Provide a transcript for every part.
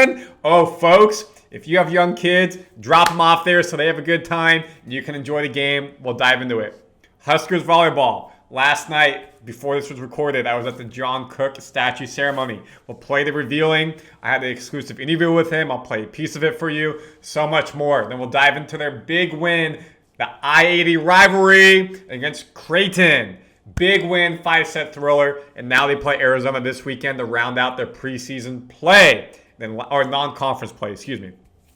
weekend? Oh, folks, if you have young kids, drop them off there so they have a good time and you can enjoy the game. We'll dive into it. Huskers volleyball. Last night, before this was recorded, I was at the John Cook statue ceremony. We'll play the revealing. I had an exclusive interview with him. I'll play a piece of it for you. So much more. Then we'll dive into their big win, the I-80 rivalry against Creighton. Big win, 5-set thriller. And now they play Arizona this weekend to round out their preseason play. Or non-conference play, excuse me.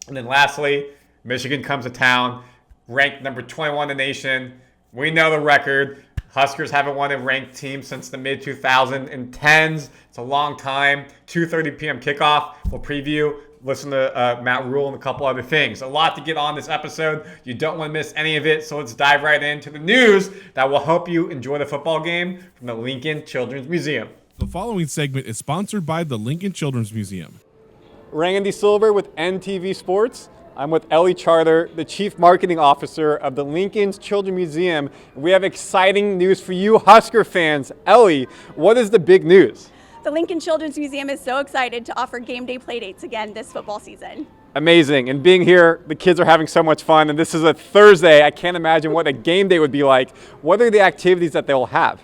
And then lastly, Michigan comes to town, ranked number 21 in the nation. We know the record. Huskers haven't won a ranked team since the mid-2010s. It's a long time. 2:30 p.m. kickoff. We'll preview, listen to Matt Rule and a couple other things. A lot to get on this episode. You don't want to miss any of it, so let's dive right into the news that will help you enjoy the football game from the Lincoln Children's Museum. The following segment is sponsored by the Lincoln Children's Museum. Randy Silver with NTV Sports. I'm with Ellie Charter, the Chief Marketing Officer of the Lincoln's Children's Museum. We have exciting news for you Husker fans. Ellie, what is the big news? The Lincoln Children's Museum is so excited to offer game day playdates again this football season. Amazing. And being here, the kids are having so much fun. And this is a Thursday. I can't imagine what a game day would be like. What are the activities that they will have?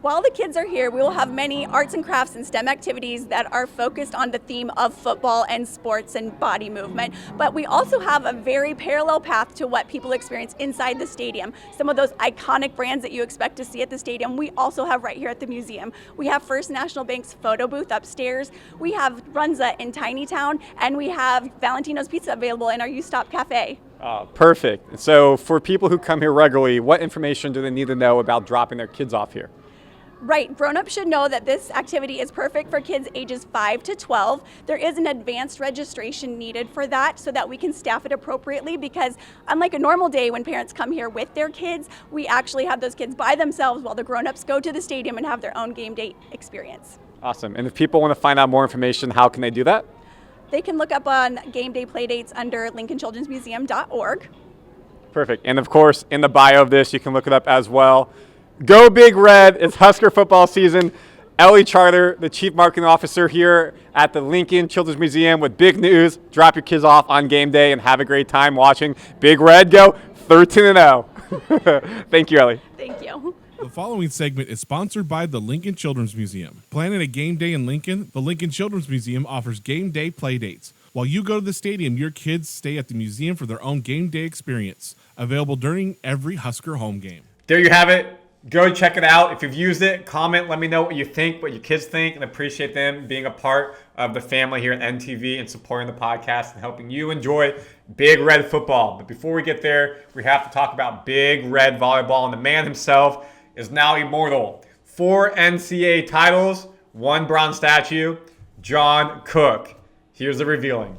While the kids are here, we will have many arts and crafts and STEM activities that are focused on the theme of football and sports and body movement. But we also have a very parallel path to what people experience inside the stadium. Some of those iconic brands that you expect to see at the stadium, we also have right here at the museum. We have First National Bank's photo booth upstairs. We have Runza in Tiny Town, and we have Valentino's Pizza available in our U-Stop Cafe. Perfect. So for people who come here regularly, what information do they need to know about dropping their kids off here? Right, grown-ups should know that this activity is perfect for kids ages 5 to 12. There is an advanced registration needed for that so that we can staff it appropriately, because unlike a normal day when parents come here with their kids, we actually have those kids by themselves while the grown-ups go to the stadium and have their own game day experience. Awesome. And if people want to find out more information, how can they do that? They can look up on game day playdates under lincolnchildrensmuseum.org. Perfect. And of course, in the bio of this, you can look it up as well. Go Big Red. It's Husker football season. Ellie Charter, the Chief Marketing Officer here at the Lincoln Children's Museum with big news. Drop your kids off on game day and have a great time watching Big Red go 13-0. Thank you, Ellie. Thank you. The following segment is sponsored by the Lincoln Children's Museum. Planning a game day in Lincoln, the Lincoln Children's Museum offers game day play dates. While you go to the stadium, your kids stay at the museum for their own game day experience, available during every Husker home game. There you have it. Go check it out. If you've used it, comment. Let me know what you think, what your kids think, and appreciate them being a part of the family here at NTV and supporting the podcast and helping you enjoy Big Red football. But before we get there, we have to talk about Big Red volleyball. And the man himself is now immortal. 4 NCAA titles, 1 bronze statue, John Cook. Here's the revealing.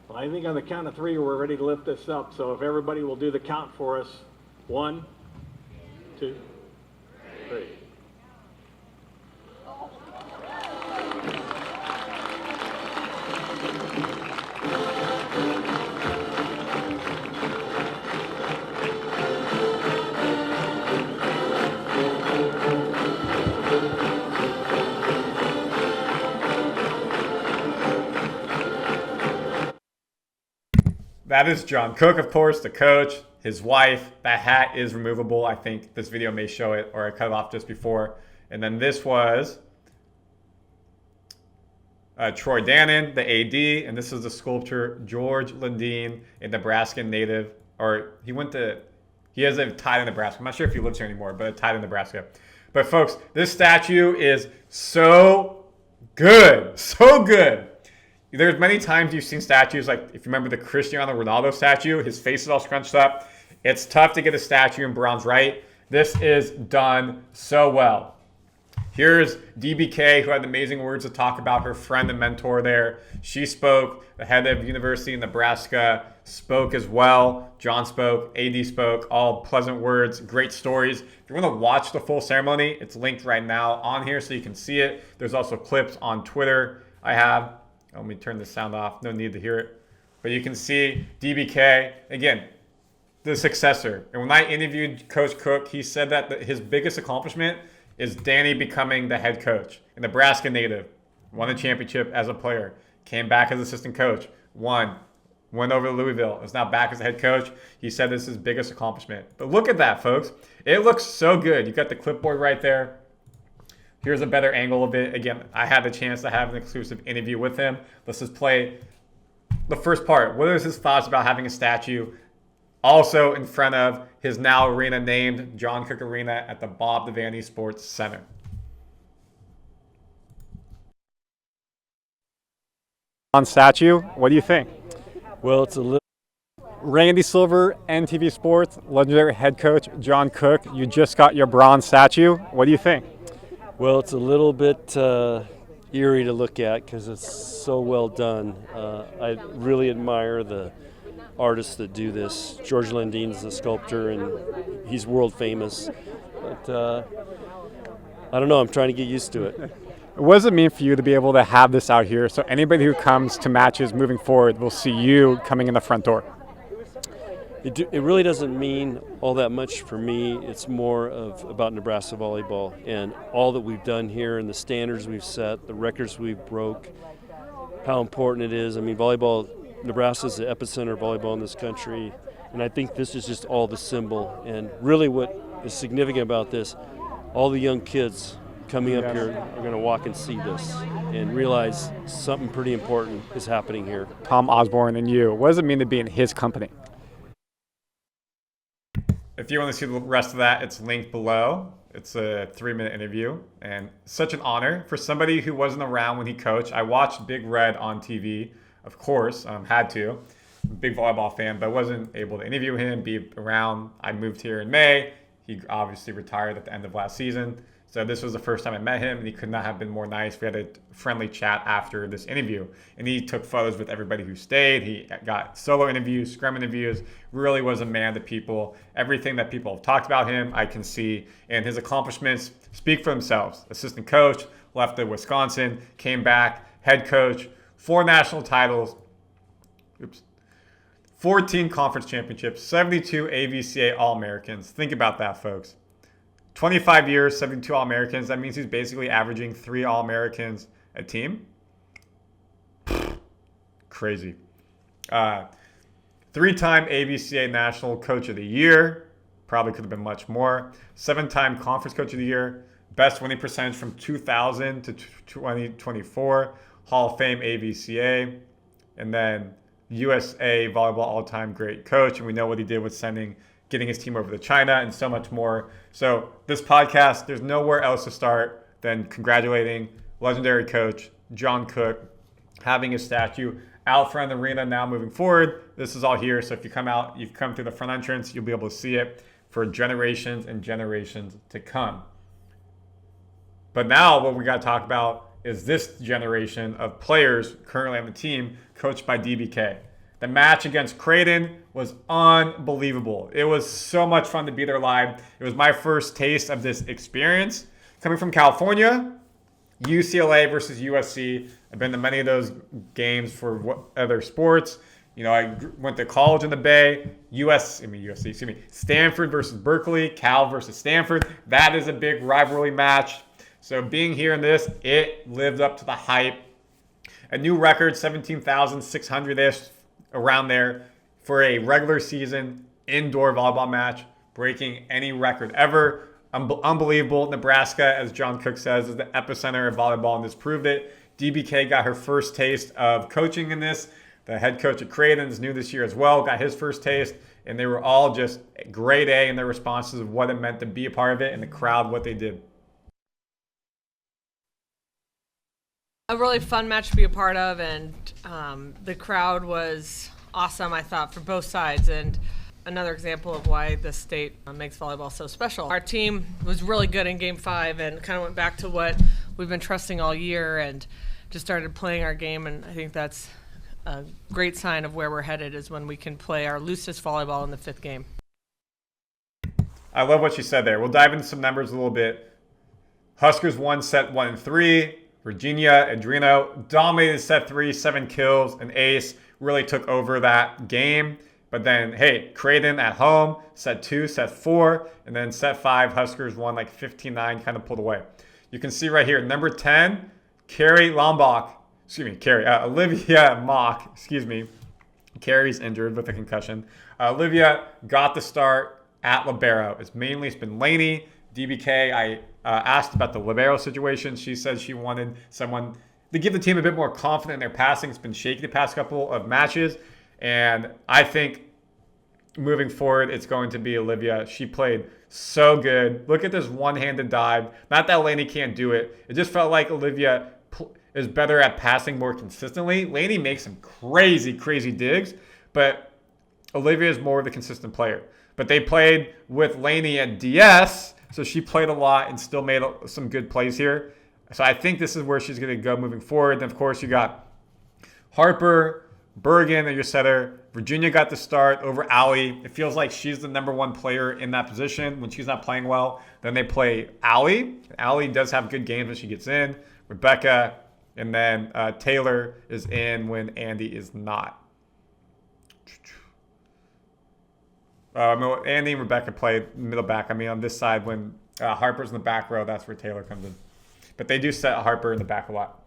Well, I think on the count of 3, we're ready to lift this up. So if everybody will do the count for us. 1, 2, 3. That is John Cook, of course, the coach. His wife. That hat is removable. I think this video may show it, or I cut it off just before. And then this was Troy Dannon, the AD, and this is the sculptor George Lundeen, a Nebraska native, or he has a tie to Nebraska. I'm not sure if he lives here anymore, but a tie to Nebraska. But folks, this statue is so good, so good. There's many times you've seen statues, like if you remember the Cristiano Ronaldo statue, his face is all scrunched up. It's tough to get a statue in bronze right. This is done so well. Here's DBK, who had amazing words to talk about her friend and mentor there. She spoke. The head of University of Nebraska spoke as well. John spoke. AD spoke. All pleasant words, great stories. If you want to watch the full ceremony, it's linked right now on here so you can see it. There's also clips on Twitter I have. Let me turn the sound off. No need to hear it. But you can see DBK, again, the successor. And when I interviewed Coach Cook, he said that his biggest accomplishment is Danny becoming the head coach, a Nebraska native. won a championship as a player, came back as assistant coach, went over to Louisville, is now back as a head coach. He said this is his biggest accomplishment. But look at that, folks. It looks so good. You got the clipboard right there. Here's a better angle of it. Again, I had the chance to have an exclusive interview with him. Let's just play the first part. What is his thoughts about having a statue also in front of his now arena named John Cook Arena at the Bob Devaney Sports Center? On statue, what do you think? Well, it's a little. Randy Silver, NTV Sports, legendary head coach John Cook. You just got your bronze statue. What do you think? Well, it's a little bit eerie to look at because it's so well done. I really admire the artists that do this. George Landine's the sculptor, and he's world famous. But I don't know. I'm trying to get used to it. What does it mean for you to be able to have this out here so anybody who comes to matches moving forward will see you coming in the front door? It really doesn't mean all that much for me. It's more about Nebraska volleyball and all that we've done here and the standards we've set, the records we've broke, how important it is. I mean, volleyball, Nebraska is the epicenter of volleyball in this country, and I think this is just all the symbol. And really what is significant about this, all the young kids coming up here are going to walk and see this and realize something pretty important is happening here. Tom Osborne and you, what does it mean to be in his company? If you want to see the rest of that, it's linked below. It's a 3-minute interview, and such an honor for somebody who wasn't around when he coached. I watched Big Red on TV, of course, had to. Big volleyball fan, but wasn't able to interview him, be around. I moved here in May. He obviously retired at the end of last season. So this was the first time I met him, and he could not have been more nice. We had a friendly chat after this interview, and he took photos with everybody who stayed. He got solo interviews, scrum interviews, really was a man to people. Everything that people have talked about him, I can see, and his accomplishments speak for themselves. Assistant coach, left to Wisconsin, came back, head coach, 4 national titles, 14 conference championships, 72 AVCA All-Americans. Think about that, folks. 25 years, 72 All-Americans. That means he's basically averaging 3 All-Americans a team. Crazy. 3-time AVCA National Coach of the Year. Probably could have been much more. 7-time Conference Coach of the Year. Best winning percentage from 2000 to 2024. Hall of Fame AVCA. And then USA Volleyball All-Time Great Coach. And we know what he did with getting his team over to China and so much more. So this podcast, there's nowhere else to start than congratulating legendary coach John Cook, having his statue out front of the arena now moving forward. This is all here. So if you come out, you've come through the front entrance, you'll be able to see it for generations and generations to come. But now what we got to talk about is this generation of players currently on the team coached by DBK. The match against Creighton was unbelievable. It was so much fun to be there live. It was my first taste of this experience. Coming from California, UCLA versus USC. I've been to many of those games for other sports. You know, I went to college in the Bay. Stanford versus Berkeley, Cal versus Stanford. That is a big rivalry match. So being here in this, it lived up to the hype. A new record, 17,600-ish. Around there for a regular season indoor volleyball match, breaking any record ever. Unbelievable. Nebraska, as John Cook says, is the epicenter of volleyball, and this proved it. DBK got her first taste of coaching in this. The head coach at Creighton is new this year as well, got his first taste, and they were all just grade A in their responses of what it meant to be a part of it, and the crowd, what they did. A really fun match to be a part of, and the crowd was awesome, I thought, for both sides, and another example of why the state makes volleyball so special. Our team was really good in Game 5 and kind of went back to what we've been trusting all year and just started playing our game, and I think that's a great sign of where we're headed is when we can play our loosest volleyball in the 5th game. I love what she said there. We'll dive into some numbers a little bit. Huskers won set 1 and 3. Virginia, Adriano dominated set 3, 7 kills, an ace, really took over that game. But then, hey, Creighton at home, set 2, set 4, and then set 5, Huskers won like 15-9, kind of pulled away. You can see right here, number 10 Olivia Mock, Carrie's injured with a concussion. Olivia got the start at libero. It's been Laney, DBK. I asked about the libero situation. She said she wanted someone to give the team a bit more confidence in their passing. It's been shaky the past couple of matches. And I think moving forward, it's going to be Olivia. She played so good. Look at this one-handed dive. Not that Laney can't do it. It just felt like Olivia is better at passing more consistently. Laney makes some crazy, crazy digs, but Olivia is more of the consistent player. But they played with Laney at DS, so she played a lot and still made some good plays here. So I think this is where she's going to go moving forward. And of course, you got Harper, Bergen, your setter. Virginia got the start over Allie. It feels like she's the number one player in that position when she's not playing well. Then they play Allie. Allie does have good games when she gets in. Rebecca, and then Taylor is in when Andi is not. Andi and Rebecca play middle back. On this side when Harper's in the back row, that's where Taylor comes in. But they do set Harper in the back a lot.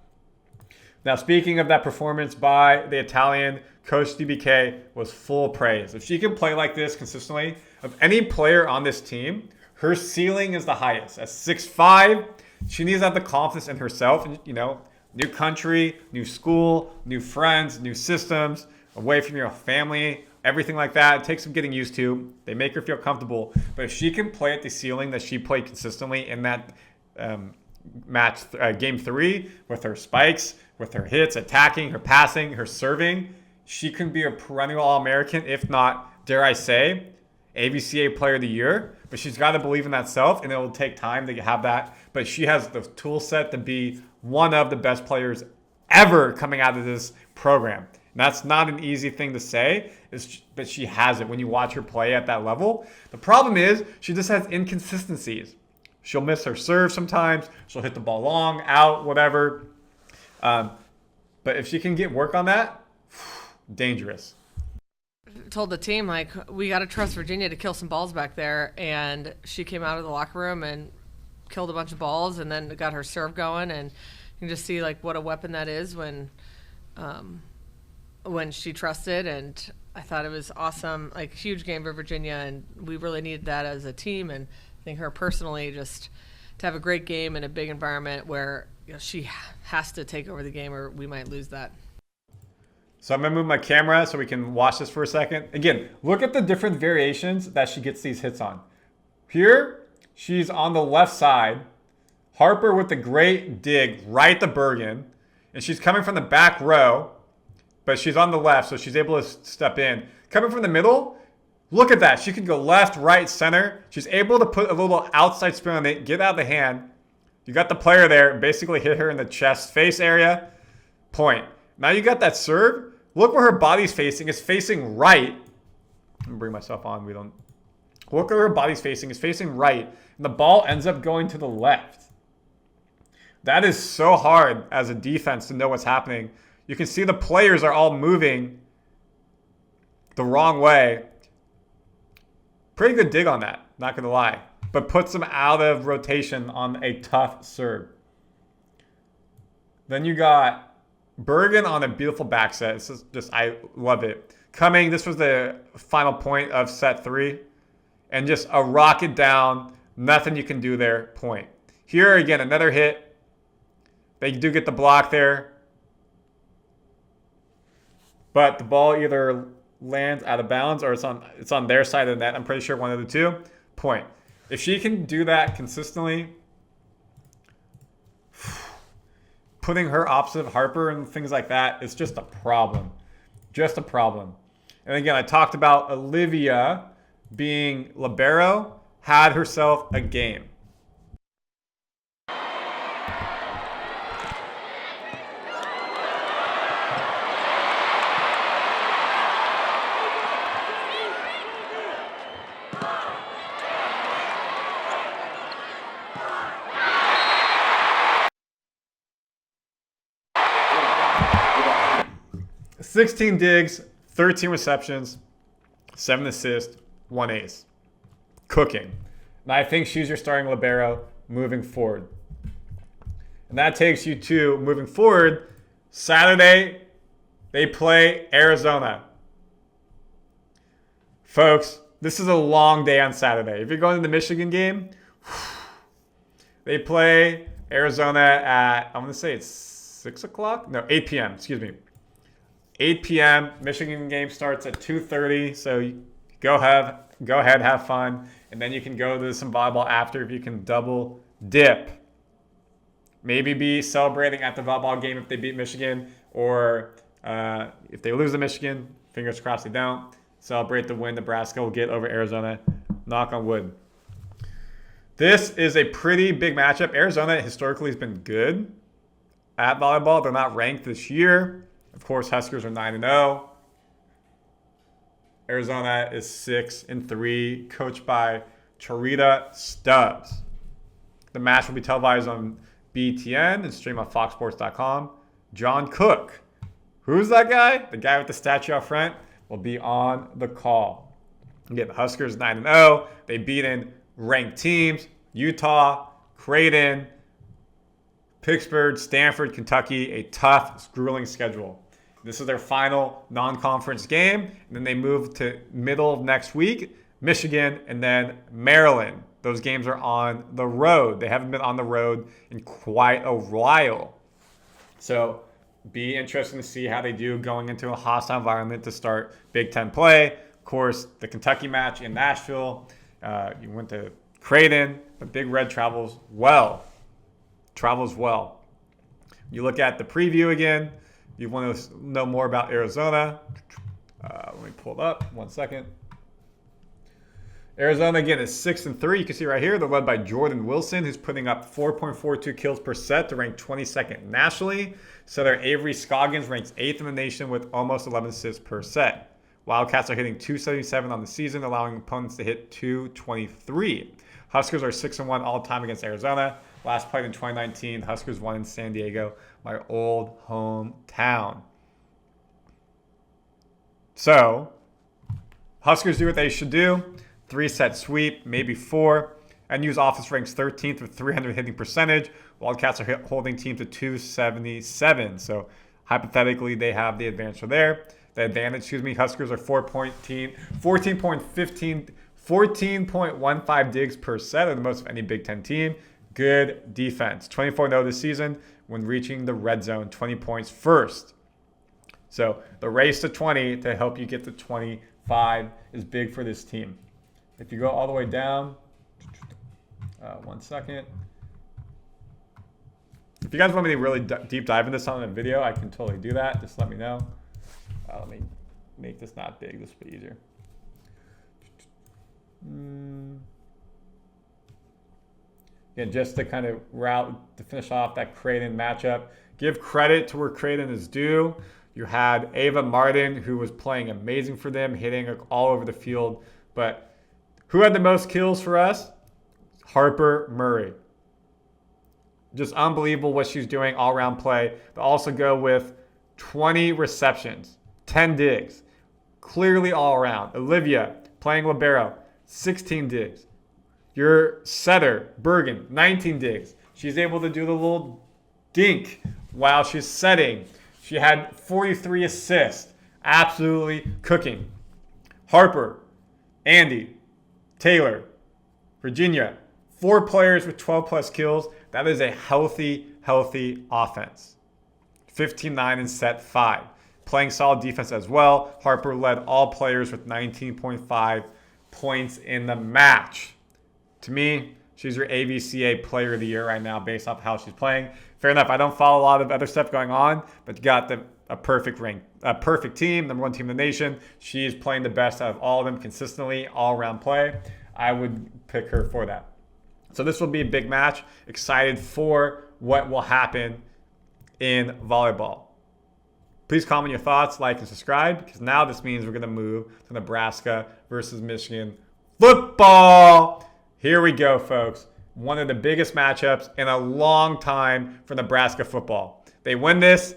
Now, speaking of that performance by the Italian, Coach DBK was full praise. If she can play like this consistently, of any player on this team, her ceiling is the highest. At 6'5", she needs to have the confidence in herself. And, new country, new school, new friends, new systems, away from your family, everything like that. It takes some getting used to. They make her feel comfortable. But if she can play at the ceiling that she played consistently in that game 3 with her spikes, with her hits, attacking, her passing, her serving, she can be a perennial All-American, if not, dare I say, AVCA Player of the Year. But she's got to believe in that self, and it will take time to have that. But she has the tool set to be one of the best players ever coming out of this program. And that's not an easy thing to say, but she has it when you watch her play at that level. The problem is she just has inconsistencies. She'll miss her serve sometimes. She'll hit the ball long, out, whatever. But if she can get work on that, dangerous. Told the team, we got to trust Virginia to kill some balls back there. And she came out of the locker room and killed a bunch of balls and then got her serve going. And you can just see, what a weapon that is when she trusted. And I thought it was awesome, huge game for Virginia. And we really needed that as a team. And I think her personally, just to have a great game in a big environment where she has to take over the game or we might lose that. So I'm going to move my camera so we can watch this for a second. Again, look at the different variations that she gets these hits on. Here, she's on the left side. Harper with the great dig right to Bergen. And she's coming from the back row, but she's on the left, so she's able to step in. Coming from the middle, look at that. She can go left, right, center. She's able to put a little outside spin on it, get out of the hand. You got the player there, basically hit her in the chest face area. Point. Now you got that serve. Look where her body's facing. It's facing right. Let me bring myself on. Look where her body's facing. It's facing right. And the ball ends up going to the left. That is so hard as a defense to know what's happening. You can see the players are all moving the wrong way. Pretty good dig on that, not going to lie. But puts them out of rotation on a tough serve. Then you got Bergen on a beautiful back set. This is just, I love it. This was the final point of set 3. And just a rocket down. Nothing you can do there. Point. Here again, another hit. They do get the block there. But the ball either lands out of bounds or it's on their side of the net. I'm pretty sure one of the two. Point. If she can do that consistently, putting her opposite of Harper and things like that, it's just a problem. Just a problem. And again, I talked about Olivia being libero, had herself a game. $16 digs, 13 receptions, 7 assists, 1 ace. Cooking. And I think she's your starting libero moving forward. And that takes you to, moving forward, Saturday, they play Arizona. Folks, this is a long day on Saturday. If you're going to the Michigan game, they play Arizona at, I'm going to say it's 6 o'clock? No, 8 p.m. Excuse me. 8 p.m. Michigan game starts at 2:30. So you go ahead, have fun. And then you can go to some volleyball after if you can double dip. Maybe be celebrating at the volleyball game if they beat Michigan. Or if they lose to Michigan, fingers crossed they don't. Celebrate the win Nebraska will get over Arizona. Knock on wood. This is a pretty big matchup. Arizona historically has been good at volleyball. They're not ranked this year. Of course, Huskers are 9-0. Arizona is 6-3, coached by Charita Stubbs. The match will be televised on BTN and streamed on foxsports.com. John Cook, who's that guy? The guy with the statue out front, will be on the call. Again, the Huskers 9-0. They beat in ranked teams: Utah, Creighton, Pittsburgh, Stanford, Kentucky. A tough, grueling schedule. This is their final non-conference game. And then they move to middle of next week, Michigan, and then Maryland. Those games are on the road. They haven't been on the road in quite a while. So be interesting to see how they do going into a hostile environment to start Big Ten play. Of course, the Kentucky match in Nashville. You went to Creighton, but Big Red travels well. You look at the preview again. You want to know more about Arizona. Let me pull it up. 1 second. Arizona, again, is 6-3. You can see right here, they're led by Jordan Wilson, who's putting up 4.42 kills per set to rank 22nd nationally. Setter Avery Scoggins ranks 8th in the nation with almost 11 assists per set. Wildcats are hitting 277 on the season, allowing opponents to hit 223. Huskers are 6-1 all-time against Arizona. Last played in 2019, Huskers won in San Diego, my old hometown. So, Huskers do what they should do. 3-set sweep, maybe 4. NU's office ranks 13th with 300 hitting percentage. Wildcats are holding team to 277. So, hypothetically, they have the advantage there. Huskers are 14.15 digs per set, are the most of any Big Ten team. Good defense. 24-0 this season when reaching the red zone, 20 points first. So the race to 20 to help you get to 25 is big for this team. If you go all the way down, 1 second. If you guys want me to really deep dive into this on a video, I can totally do that. Just let me know. Let me make this not big. This will be easier. Again, just to kind of finish off that Creighton matchup, give credit to where Creighton is due. You had Ava Martin, who was playing amazing for them, hitting all over the field. But who had the most kills for us? Harper Murray. Just unbelievable what she's doing all-around play. But also go with 20 receptions, 10 digs. Clearly all around. Olivia, playing libero, 16 digs. Your setter, Bergen, 19 digs. She's able to do the little dink while she's setting. She had 43 assists. Absolutely cooking. Harper, Andi, Taylor, Virginia. 4 players with 12-plus kills. That is a healthy offense. 15-9 in set 5. Playing solid defense as well. Harper led all players with 19.5 points in the match. To me, she's your AVCA player of the year right now based off how she's playing. Fair enough, I don't follow a lot of other stuff going on, but you got a perfect team, number 1 team in the nation. She is playing the best out of all of them consistently, all-around play. I would pick her for that. So this will be a big match. Excited for what will happen in volleyball. Please comment your thoughts, like, and subscribe, because now this means we're going to move to Nebraska versus Michigan football. Here we go, folks. One of the biggest matchups in a long time for Nebraska football. They win this,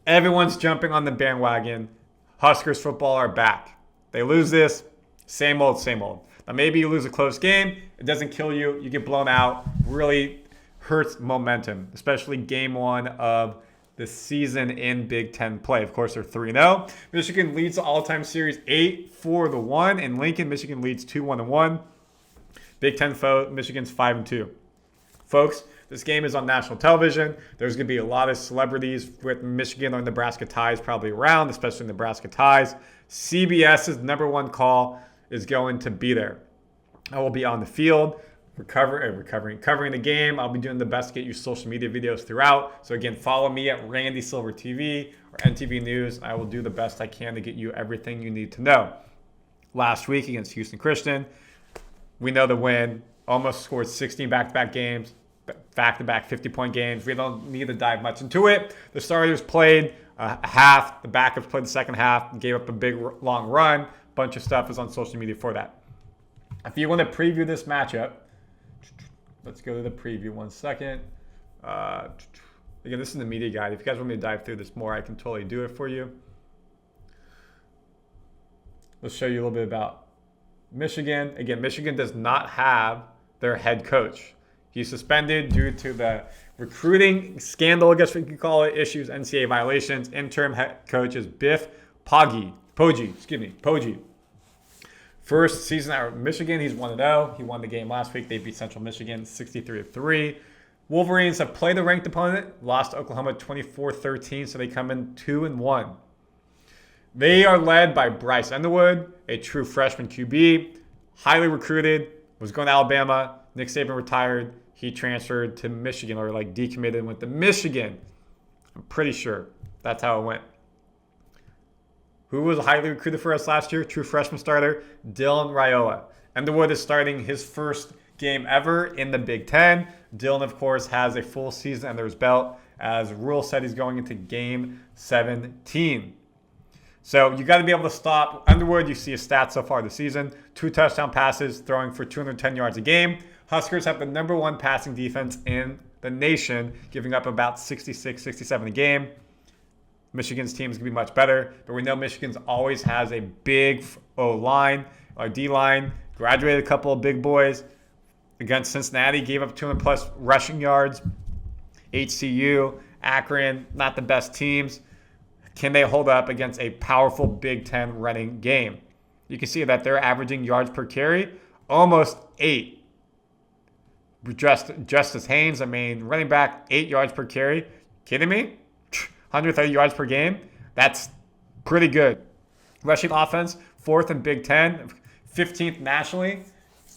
everyone's jumping on the bandwagon. Huskers football are back. They lose this, same old. Now maybe you lose a close game, it doesn't kill you, you get blown out. Really hurts momentum, especially game one of the season in Big Ten play. Of course, they're 3-0. Michigan leads the all-time series 8-4-1. In Lincoln, Michigan leads 2-1-1. Big Ten foe, Michigan's 5-2. Folks, this game is on national television. There's going to be a lot of celebrities with Michigan or Nebraska ties probably around, especially Nebraska ties. CBS's number one call is going to be there. I will be on the field covering the game. I'll be doing the best to get you social media videos throughout. So again, follow me at Randy Silver TV or NTV News. I will do the best I can to get you everything you need to know. Last week against Houston Christian, we know the win. Almost scored 16 back-to-back games, back-to-back 50-point games. We don't need to dive much into it. The starters played a half. The backups played the second half. Gave up a big, long run. Bunch of stuff is on social media for that. If you want to preview this matchup, let's go to the preview 1 second. Again, this is the media guide. If you guys want me to dive through this more, I can totally do it for you. Let's show you a little bit about Michigan. Again, Michigan does not have their head coach. He's suspended due to the recruiting scandal, I guess we could call it, issues, NCAA violations. Interim head coach is Biff Poggi. First season at Michigan, he's 1-0. He won the game last week. They beat Central Michigan 63-3. Wolverines have played a ranked opponent, lost to Oklahoma 24-13, so they come in 2-1. They are led by Bryce Underwood, a true freshman QB, highly recruited, was going to Alabama. Nick Saban retired. He transferred to Michigan, or decommitted and went to Michigan. I'm pretty sure that's how it went. Who was highly recruited for us last year? True freshman starter, Dylan Raiola. Underwood is starting his first game ever in the Big Ten. Dylan, of course, has a full season under his belt. As Rule said, he's going into game 17. So you got to be able to stop Underwood. You see his stats so far this season. 2 touchdown passes, throwing for 210 yards a game. Huskers have the number 1 passing defense in the nation, giving up about 66, 67 a game. Michigan's team is going to be much better, but we know Michigan's always has a big O-line, or D-line, graduated a couple of big boys. Against Cincinnati, gave up 200-plus rushing yards. HCU, Akron, not the best teams. Can they hold up against a powerful Big Ten running game? You can see that they're averaging yards per carry, almost 8. Justice Haynes, running back, 8 yards per carry. Kidding me? 130 yards per game. That's pretty good. Rushing offense, 4th in Big Ten, 15th nationally.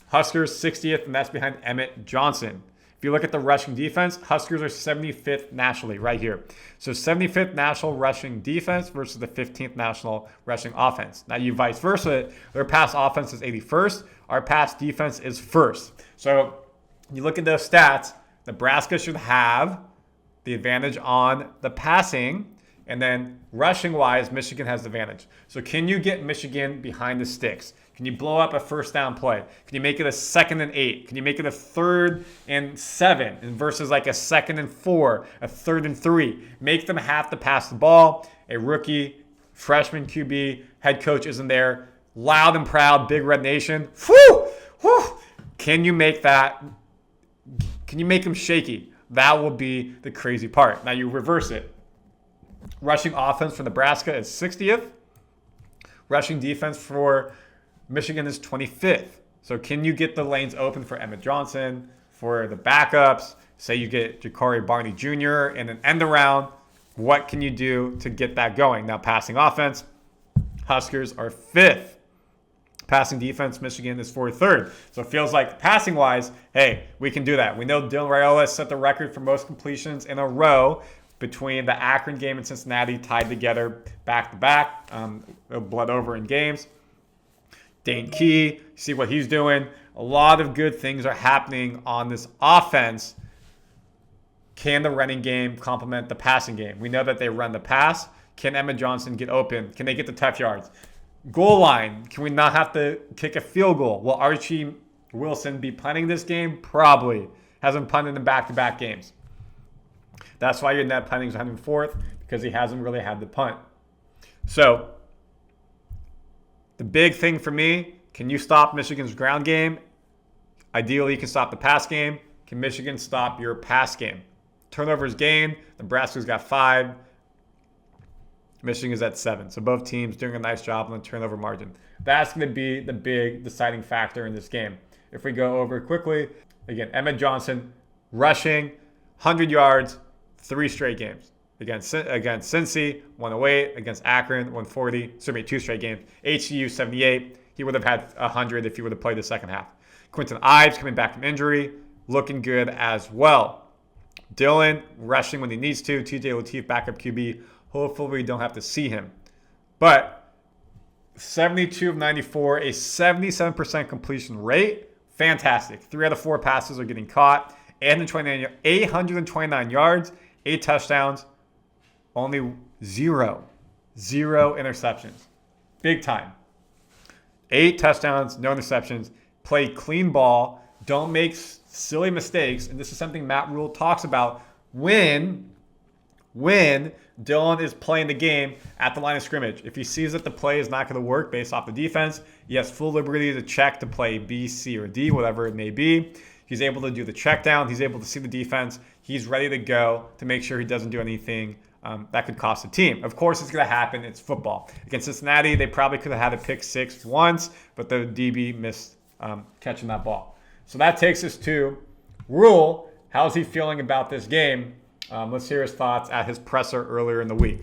Huskers, 60th, and that's behind Emmett Johnson. If you look at the rushing defense, Huskers are 75th nationally right here. So 75th national rushing defense versus the 15th national rushing offense. Now you vice versa. Their pass offense is 81st. Our pass defense is 1st. So you look at those stats, Nebraska should have the advantage on the passing, and then rushing-wise, Michigan has the advantage. So can you get Michigan behind the sticks? Can you blow up a first down play? Can you make it a 2nd and 8? Can you make it a 3rd and 7 versus a 2nd and 4, a 3rd and 3? Make them have to pass the ball. A rookie, freshman QB, head coach isn't there. Loud and proud, Big Red Nation. Whew! Whew! Can you make that? Can you make them shaky? That will be the crazy part. Now you reverse it. Rushing offense for Nebraska is 60th. Rushing defense for Michigan is 25th. So can you get the lanes open for Emmett Johnson, for the backups? Say you get Ja'Cory Barney Jr. in an end around. What can you do to get that going? Now passing offense, Huskers are 5th. Passing defense, Michigan is 43rd. So it feels like passing-wise, hey, we can do that. We know Dylan Raiola set the record for most completions in a row between the Akron game and Cincinnati, tied together back-to-back, bled over in games. Dane Key, see what he's doing. A lot of good things are happening on this offense. Can the running game complement the passing game? We know that they run the pass. Can Emmett Johnson get open? Can they get the tough yards? Goal line. Can we not have to kick a field goal? Will Archie Wilson be punting this game? Probably. Hasn't punted in back-to-back games. That's why your net punting is 104th, because he hasn't really had the punt. So the big thing for me, can you stop Michigan's ground game? Ideally, you can stop the pass game. can Michigan stop your pass game? Turnovers gained, Nebraska's got 5. Michigan is at 7. So both teams doing a nice job on the turnover margin. That's going to be the big deciding factor in this game. If we go over quickly, again, Emmett Johnson rushing 100 yards, 3 straight games. Against Cincy, 108. Against Akron, 140. 2 straight games. HCU, 78. He would have had 100 if he would have played the second half. Quinton Ives coming back from injury, looking good as well. Dylan rushing when he needs to. TJ Lateef, backup QB. Hopefully we don't have to see him. But 72 of 94, a 77% completion rate. Fantastic. 3 out of 4 passes are getting caught. 829 yards, 8 touchdowns, only 0 interceptions. Big time. 8 touchdowns, no interceptions. Play clean ball. Don't make silly mistakes. And this is something Matt Rule talks about when Dylan is playing the game at the line of scrimmage. If he sees that the play is not going to work based off the defense, he has full liberty to check to play B, C, or D, whatever it may be. He's able to do the check down. He's able to see the defense. He's ready to go to make sure he doesn't do anything that could cost the team. Of course, it's going to happen. It's football. Against Cincinnati, they probably could have had a pick 6 once, but the DB missed catching that ball. So that takes us to Rule. How's he feeling about this game? Let's hear his thoughts at his presser earlier in the week.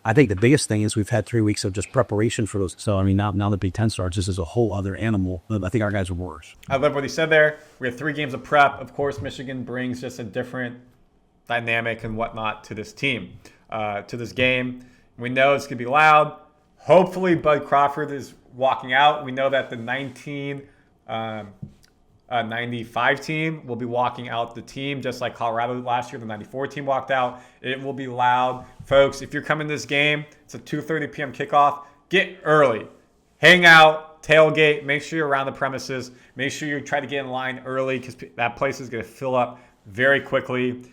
I think the biggest thing is we've had 3 weeks of just preparation for those. So, I mean, now the Big Ten starts, this is a whole other animal. I think our guys are worse. I love what he said there. We have 3 games of prep. Of course, Michigan brings just a different dynamic and whatnot to this team, to this game. We know it's going to be loud. Hopefully, Bud Crawford is walking out. We know that the 95 team will be walking out the team, just like Colorado last year. The 94 team walked out. It will be loud. Folks, if you're coming to this game, it's a 2:30 p.m. kickoff. Get early. Hang out, tailgate. Make sure you're around the premises. Make sure you try to get in line early because that place is going to fill up very quickly.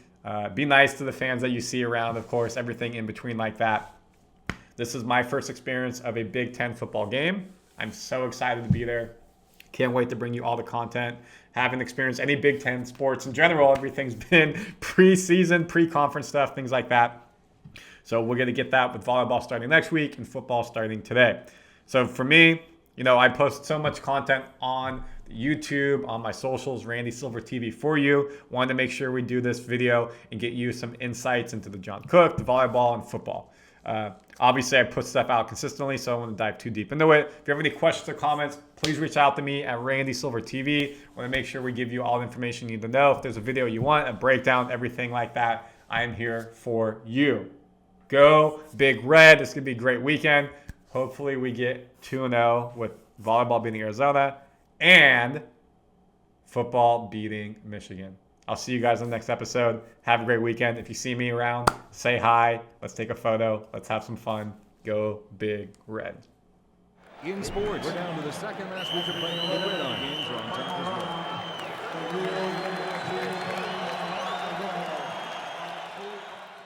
Be nice to the fans that you see around, of course, everything in between like that. This is my first experience of a Big Ten football game. I'm so excited to be there. Can't wait to bring you all the content. Haven't experienced any Big Ten sports in general. Everything's been preseason, pre-conference stuff, things like that. So we're going to get that with volleyball starting next week and football starting today. So for me, I post so much content on YouTube, on my socials, Randy Silver TV for you. Wanted to make sure we do this video and get you some insights into the John Cook, the volleyball, and football. Obviously, I put stuff out consistently, so I don't want to dive too deep into it. If you have any questions or comments, please reach out to me at Randy Silver TV. I want to make sure we give you all the information you need to know. If there's a video you want, a breakdown, everything like that, I am here for you. Go Big Red. It's going to be a great weekend. Hopefully, we get 2-0 with volleyball beating Arizona and football beating Michigan. I'll see you guys on the next episode. Have a great weekend. If you see me around, say hi. Let's take a photo. Let's have some fun. Go Big Red. In sports, we're down to the second last week of playing on the gridiron. Games are on top as well.